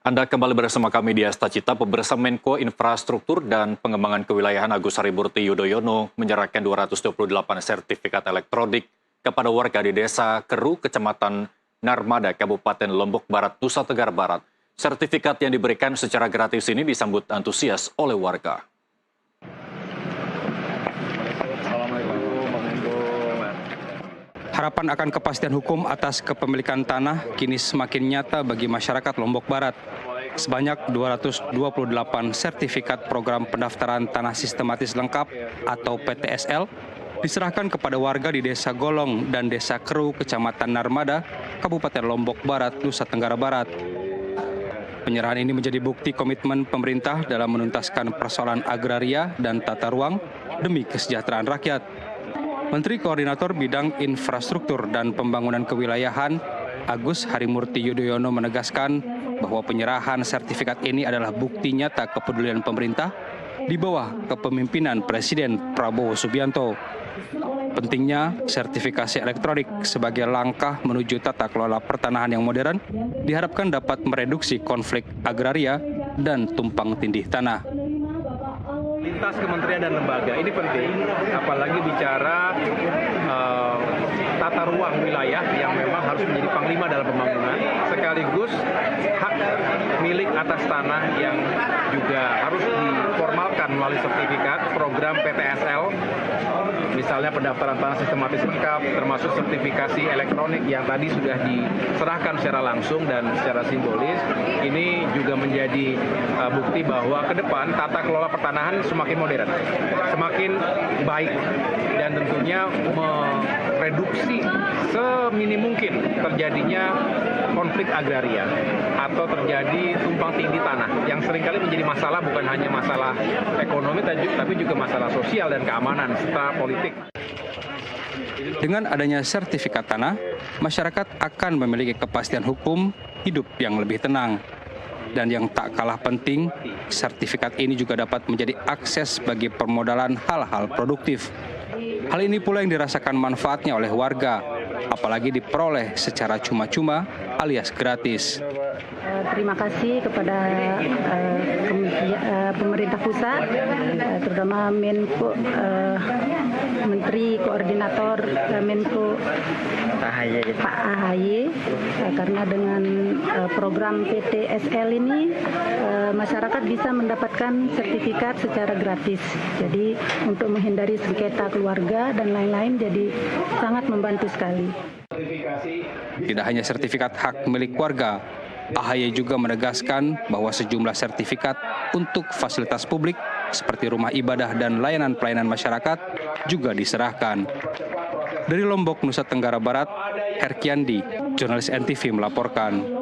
Anda kembali bersama kami di Asta Cita. Pemirsa, Menko Infrastruktur dan Pengembangan Kewilayahan Agus Harimurti Yudhoyono menyerahkan 228 sertifikat elektronik kepada warga di Desa Keru, Kecamatan Narmada, Kabupaten Lombok Barat, Nusa Tenggara Barat. Sertifikat yang diberikan secara gratis ini disambut antusias oleh warga. Harapan akan kepastian hukum atas kepemilikan tanah kini semakin nyata bagi masyarakat Lombok Barat. Sebanyak 228 sertifikat program pendaftaran tanah sistematis lengkap atau PTSL diserahkan kepada warga di Desa Golong dan Desa Keru, Kecamatan Narmada, Kabupaten Lombok Barat, Nusa Tenggara Barat. Penyerahan ini menjadi bukti komitmen pemerintah dalam menuntaskan persoalan agraria dan tata ruang demi kesejahteraan rakyat. Menteri Koordinator Bidang Infrastruktur dan Pembangunan Kewilayahan Agus Harimurti Yudhoyono menegaskan bahwa penyerahan sertifikat ini adalah bukti nyata kepedulian pemerintah di bawah kepemimpinan Presiden Prabowo Subianto. Pentingnya sertifikasi elektronik sebagai langkah menuju tata kelola pertanahan yang modern diharapkan dapat mereduksi konflik agraria dan tumpang tindih tanah. Lintas kementerian dan lembaga ini penting, apalagi bicara tata ruang wilayah yang memang harus menjadi panglima dalam pembangunan, sekaligus hak milik atas tanah yang juga harus diformalkan melalui sertifikat program PTSL, misalnya pendaftaran tanah sistematis lengkap, termasuk sertifikasi elektronik yang tadi sudah diserahkan secara langsung dan secara simbolis. Ini juga menjadi bukti bahwa ke depan tata kelola pertanahan semakin modern, semakin baik, dan tentunya mereduksi seminim mungkin terjadinya konflik agraria atau terjadi tumpang tindih tanah yang seringkali menjadi masalah, bukan hanya masalah ekonomi tapi juga masalah sosial dan keamanan serta politik. Dengan adanya sertifikat tanah, masyarakat akan memiliki kepastian hukum hidup yang lebih tenang. Dan yang tak kalah penting, sertifikat ini juga dapat menjadi akses bagi permodalan hal-hal produktif. Hal ini pula yang dirasakan manfaatnya oleh warga, apalagi diperoleh secara cuma-cuma alias gratis. Terima kasih kepada pemerintah pusat, terutama Menko, Menteri Koordinator Menko Pak AHY, karena dengan program PTSL ini masyarakat bisa mendapatkan sertifikat secara gratis. Jadi untuk menghindari sengketa keluarga dan lain-lain, jadi sangat membantu sekali. Tidak hanya sertifikat hak milik warga, AHY juga menegaskan bahwa sejumlah sertifikat untuk fasilitas publik seperti rumah ibadah dan layanan pelayanan masyarakat juga diserahkan. Dari Lombok, Nusa Tenggara Barat, Herkiandi, jurnalis NTV melaporkan.